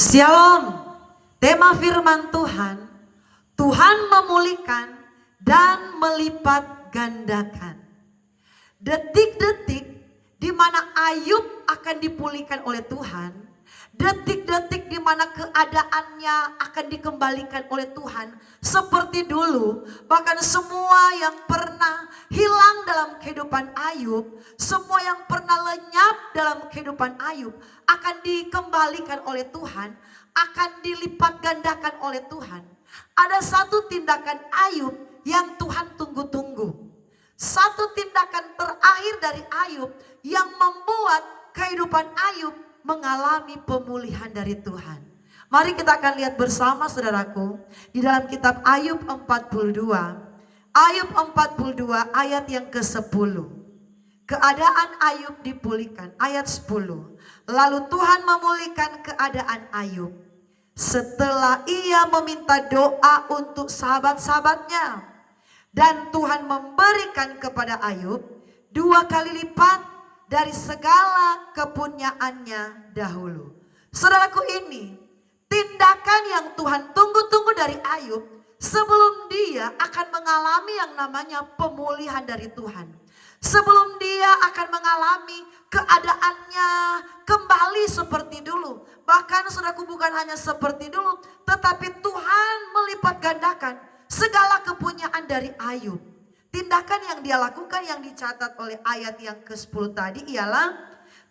Shalom. Tema firman Tuhan, Tuhan memulihkan dan melipat gandakan. Detik-detik di mana Ayub akan dipulihkan oleh Tuhan, detik-detik di mana keadaannya akan dikembalikan oleh Tuhan seperti dulu. Bahkan semua yang pernah hilang dalam kehidupan Ayub, semua yang pernah lenyap dalam kehidupan Ayub akan dikembalikan oleh Tuhan, akan dilipat gandakan oleh Tuhan. Ada satu tindakan Ayub yang Tuhan tunggu-tunggu. Satu tindakan terakhir dari Ayub yang membuat kehidupan Ayub mengalami pemulihan dari Tuhan. Mari kita akan lihat bersama saudaraku di dalam kitab Ayub 42. Ayub 42 ayat yang ke-10. Keadaan Ayub dipulihkan. Ayat 10. Lalu Tuhan memulihkan keadaan Ayub setelah ia meminta doa untuk sahabat-sahabatnya. Dan Tuhan memberikan kepada Ayub 2 kali lipat dari segala kepunyaannya dahulu. Saudaraku, ini tindakan yang Tuhan tunggu-tunggu dari Ayub sebelum dia akan mengalami yang namanya pemulihan dari Tuhan. Sebelum dia akan mengalami keadaannya kembali seperti dulu. Bahkan saudaraku, bukan hanya seperti dulu, tetapi Tuhan melipat gandakan segala kepunyaan dari Ayub. Tindakan yang dia lakukan yang dicatat oleh ayat yang ke-10 tadi ialah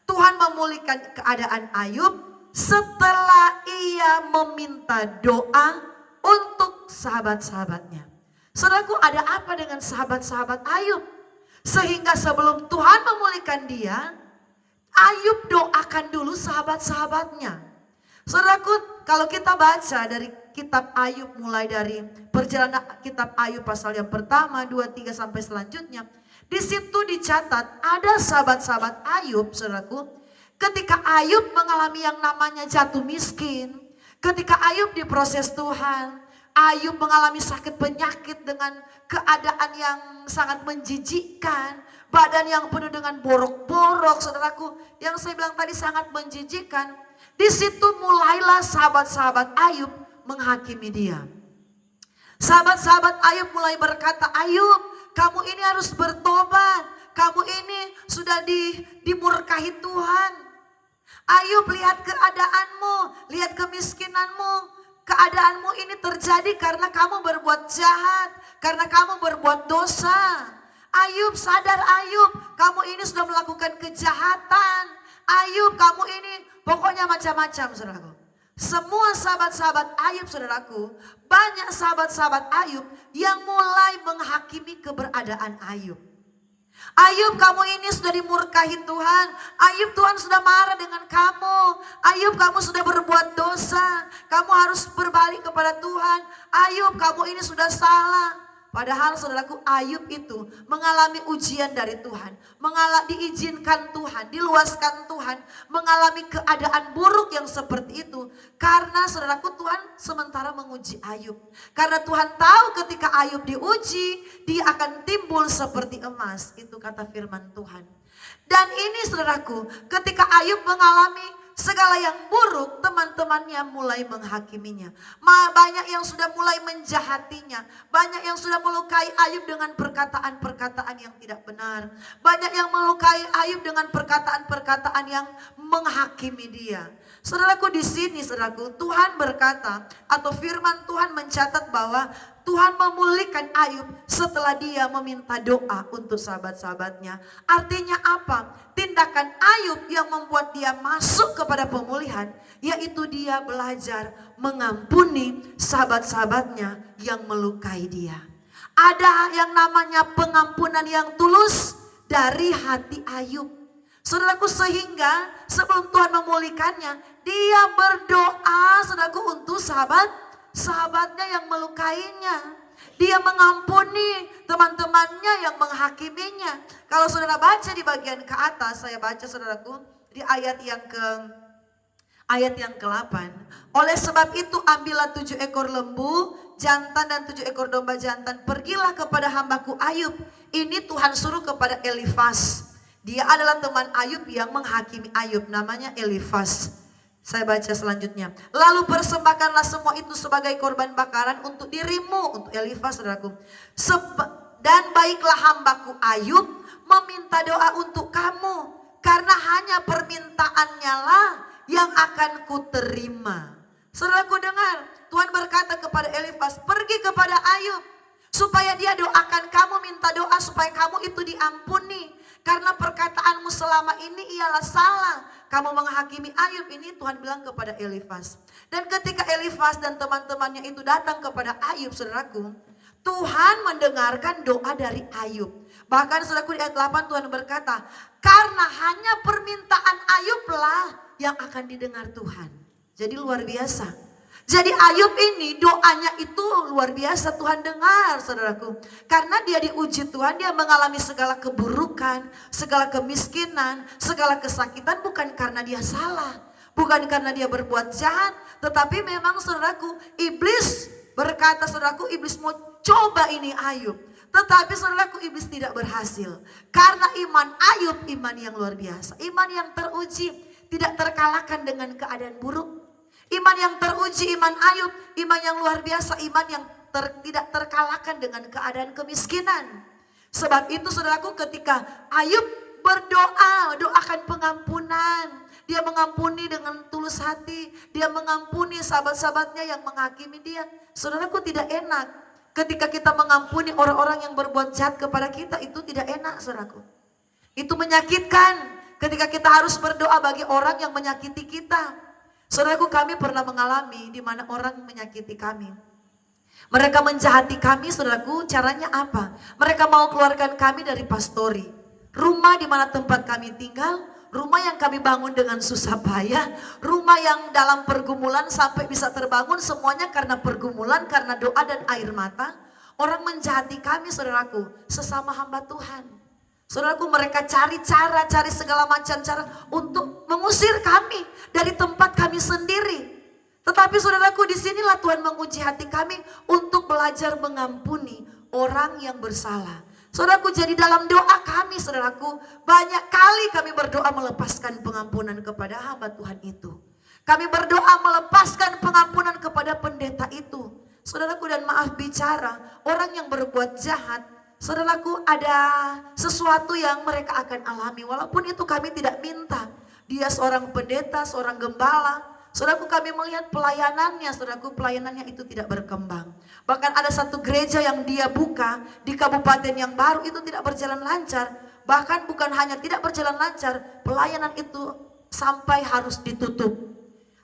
Tuhan memulihkan keadaan Ayub setelah ia meminta doa untuk sahabat-sahabatnya. Saudaraku, ada apa dengan sahabat-sahabat Ayub? Sehingga sebelum Tuhan memulihkan dia, Ayub doakan dulu sahabat-sahabatnya. Saudaraku, kalau kita baca dari kitab Ayub, mulai dari perjalanan kitab Ayub pasal yang pertama, 2, 3 sampai selanjutnya, di situ dicatat ada sahabat-sahabat Ayub, saudaraku, ketika Ayub mengalami yang namanya jatuh miskin, ketika Ayub diproses Tuhan, Ayub mengalami sakit penyakit dengan keadaan yang sangat menjijikkan, badan yang penuh dengan borok-borok, saudaraku, yang saya bilang tadi sangat menjijikkan. Di situ mulailah sahabat-sahabat Ayub menghakimi dia. Sahabat-sahabat Ayub mulai berkata, Ayub, kamu ini harus bertobat. Kamu ini sudah dimurkahi Tuhan. Ayub, lihat keadaanmu, lihat kemiskinanmu. Keadaanmu ini terjadi karena kamu berbuat jahat, karena kamu berbuat dosa. Ayub, sadar Ayub, kamu ini sudah melakukan kejahatan. Ayub, kamu ini pokoknya macam-macam, saudaraku. Semua sahabat-sahabat Ayub, saudaraku, banyak sahabat-sahabat Ayub yang mulai menghakimi keberadaan Ayub. Ayub, kamu ini sudah dimurkahi Tuhan. Ayub, Tuhan sudah marah dengan kamu. Ayub, kamu sudah berbuat dosa. Kamu harus berbalik kepada Tuhan. Ayub, kamu ini sudah salah. Padahal saudaraku, Ayub itu mengalami ujian dari Tuhan, diizinkan Tuhan, diluaskan Tuhan, mengalami keadaan buruk yang seperti itu. Karena saudaraku, Tuhan sementara menguji Ayub. Karena Tuhan tahu ketika Ayub diuji, dia akan timbul seperti emas. Itu kata firman Tuhan. Dan ini saudaraku, ketika Ayub mengalami segala yang buruk, teman-temannya mulai menghakiminya. Banyak yang sudah mulai menjahatinya. Banyak yang sudah melukai Ayub dengan perkataan-perkataan yang tidak benar. Banyak yang melukai Ayub dengan perkataan-perkataan yang menghakimi dia. Saudaraku, di sini saudaraku, Tuhan berkata atau firman Tuhan mencatat bahwa Tuhan memulihkan Ayub setelah dia meminta doa untuk sahabat-sahabatnya. Artinya apa? Tindakan Ayub yang membuat dia masuk kepada pemulihan, yaitu dia belajar mengampuni sahabat-sahabatnya yang melukai dia. Ada yang namanya pengampunan yang tulus dari hati Ayub. Saudaraku, sehingga sebelum Tuhan memulihkannya, dia berdoa, saudaraku, untuk sahabatnya yang melukainya. Dia mengampuni teman-temannya yang menghakiminya. Kalau saudara baca di bagian ke atas, saya baca saudaraku di ayat yang ke-8. Oleh sebab itu ambillah 7 ekor lembu jantan dan 7 ekor domba jantan. Pergilah kepada hambaku Ayub. Ini Tuhan suruh kepada Elifas. Dia adalah teman Ayub yang menghakimi Ayub, namanya Elifas. Saya baca selanjutnya. Lalu persembahkanlah semua itu sebagai korban bakaran untuk dirimu, untuk Elifaz saudaraku. Dan baiklah hambaku Ayub meminta doa untuk kamu, karena hanya permintaannya lah yang akan kuterima. Saudaraku dengar, Tuhan berkata kepada Elifaz, pergi kepada Ayub supaya dia doakan kamu, minta doa supaya kamu itu diampuni. Karena perkataanmu selama ini ialah salah. Kamu menghakimi Ayub, ini Tuhan bilang kepada Elifaz. Dan ketika Elifaz dan teman-temannya itu datang kepada Ayub, saudaraku, Tuhan mendengarkan doa dari Ayub. Bahkan saudaraku di ayat 8 Tuhan berkata, karena hanya permintaan Ayublah yang akan didengar Tuhan. Jadi luar biasa. Jadi Ayub ini doanya itu luar biasa Tuhan dengar saudaraku. Karena dia diuji Tuhan, dia mengalami segala keburukan, segala kemiskinan, segala kesakitan bukan karena dia salah. Bukan karena dia berbuat jahat. Tetapi memang saudaraku, iblis berkata saudaraku, iblis mau coba ini Ayub. Tetapi saudaraku, iblis tidak berhasil. Karena iman Ayub, iman yang luar biasa. Iman yang teruji, tidak terkalahkan dengan keadaan buruk. Iman yang teruji, iman Ayub, iman yang luar biasa, iman yang tidak terkalahkan dengan keadaan kemiskinan. Sebab itu saudaraku, ketika Ayub berdoa, doakan pengampunan. Dia mengampuni dengan tulus hati, dia mengampuni sahabat-sahabatnya yang menghakimi dia. Saudaraku, tidak enak ketika kita mengampuni orang-orang yang berbuat jahat kepada kita, itu tidak enak saudaraku. Itu menyakitkan ketika kita harus berdoa bagi orang yang menyakiti kita. Saudaraku, kami pernah mengalami di mana orang menyakiti kami. Mereka menjahati kami, saudaraku, caranya apa? Mereka mau keluarkan kami dari pastori. Rumah di mana tempat kami tinggal, rumah yang kami bangun dengan susah payah, rumah yang dalam pergumulan sampai bisa terbangun, semuanya karena pergumulan, karena doa dan air mata. Orang menjahati kami, saudaraku, sesama hamba Tuhan. Saudaraku, mereka cari cara, cari segala macam cara untuk mengusir kami dari tempat kami sendiri. Tetapi saudaraku, disinilah Tuhan menguji hati kami untuk belajar mengampuni orang yang bersalah. Saudaraku, jadi dalam doa kami, saudaraku, banyak kali kami berdoa melepaskan pengampunan kepada hamba Tuhan itu. Kami berdoa melepaskan pengampunan kepada pendeta itu. Saudaraku, dan maaf bicara, orang yang berbuat jahat, saudaraku, ada sesuatu yang mereka akan alami. Walaupun itu kami tidak minta. Dia seorang pendeta, seorang gembala. Saudaraku, kami melihat pelayanannya. Saudaraku, pelayanannya itu tidak berkembang. Bahkan ada satu gereja yang dia buka di kabupaten yang baru, itu tidak berjalan lancar. Bahkan bukan hanya tidak berjalan lancar, pelayanan itu sampai harus ditutup.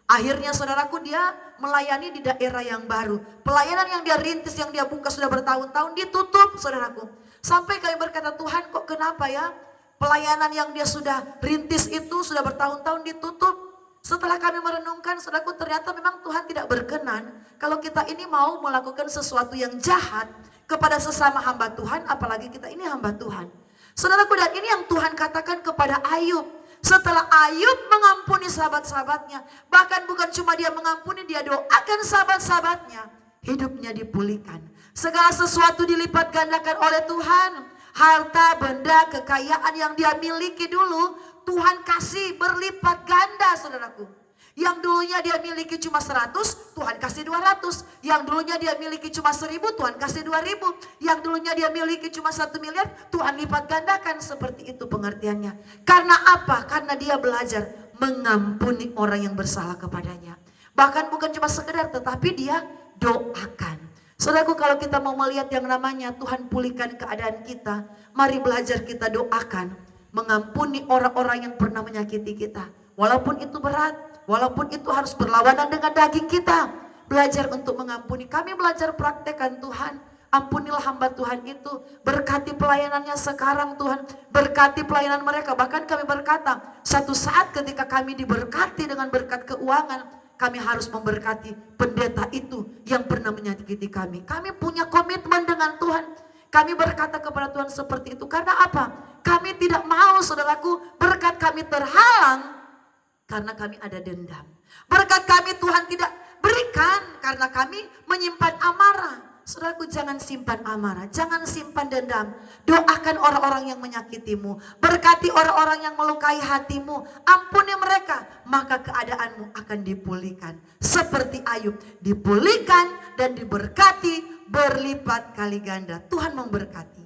Akhirnya saudaraku, dia melayani di daerah yang baru. Pelayanan yang dia rintis, yang dia buka sudah bertahun-tahun ditutup saudaraku. Sampai kami berkata, Tuhan kok kenapa ya? Pelayanan yang dia sudah rintis itu sudah bertahun-tahun ditutup. Setelah kami merenungkan saudaraku, ternyata memang Tuhan tidak berkenan kalau kita ini mau melakukan sesuatu yang jahat kepada sesama hamba Tuhan, apalagi kita ini hamba Tuhan. Saudaraku, dan ini yang Tuhan katakan kepada Ayub. Setelah Ayub mengampuni sahabat-sahabatnya, bahkan bukan cuma dia mengampuni, dia doakan sahabat-sahabatnya, hidupnya dipulihkan. Segala sesuatu dilipat gandakan oleh Tuhan. Harta, benda, kekayaan yang dia miliki dulu, Tuhan kasih berlipat ganda saudaraku. Yang dulunya dia miliki cuma 100, Tuhan kasih 200. Yang dulunya dia miliki cuma 1000, Tuhan kasih 2000. Yang dulunya dia miliki cuma 1 miliar, Tuhan lipat gandakan. Seperti itu pengertiannya. Karena apa? Karena dia belajar mengampuni orang yang bersalah kepadanya. Bahkan bukan cuma sekedar, tetapi dia doakan. Saudaraku, kalau kita mau melihat yang namanya Tuhan pulihkan keadaan kita, mari belajar kita doakan. Mengampuni orang-orang yang pernah menyakiti kita. Walaupun itu berat. Walaupun itu harus berlawanan dengan daging kita. Belajar untuk mengampuni. Kami belajar praktekkan Tuhan. Ampunilah hamba Tuhan itu. Berkati pelayanannya sekarang Tuhan. Berkati pelayanan mereka. Bahkan kami berkata, satu saat ketika kami diberkati dengan berkat keuangan, kami harus memberkati pendeta itu yang pernah menyakiti kami. Kami punya komitmen dengan Tuhan. Kami berkata kepada Tuhan seperti itu. Karena apa? Kami tidak mau saudaraku berkat kami terhalang karena kami ada dendam. Berkat kami Tuhan tidak berikan karena kami menyimpan amarah. Saudara, Saudaraku, jangan simpan amarah, jangan simpan dendam. Doakan orang-orang yang menyakitimu, berkati orang-orang yang melukai hatimu, ampuni mereka, maka keadaanmu akan dipulihkan. Seperti Ayub, dipulihkan dan diberkati berlipat kali ganda. Tuhan memberkati.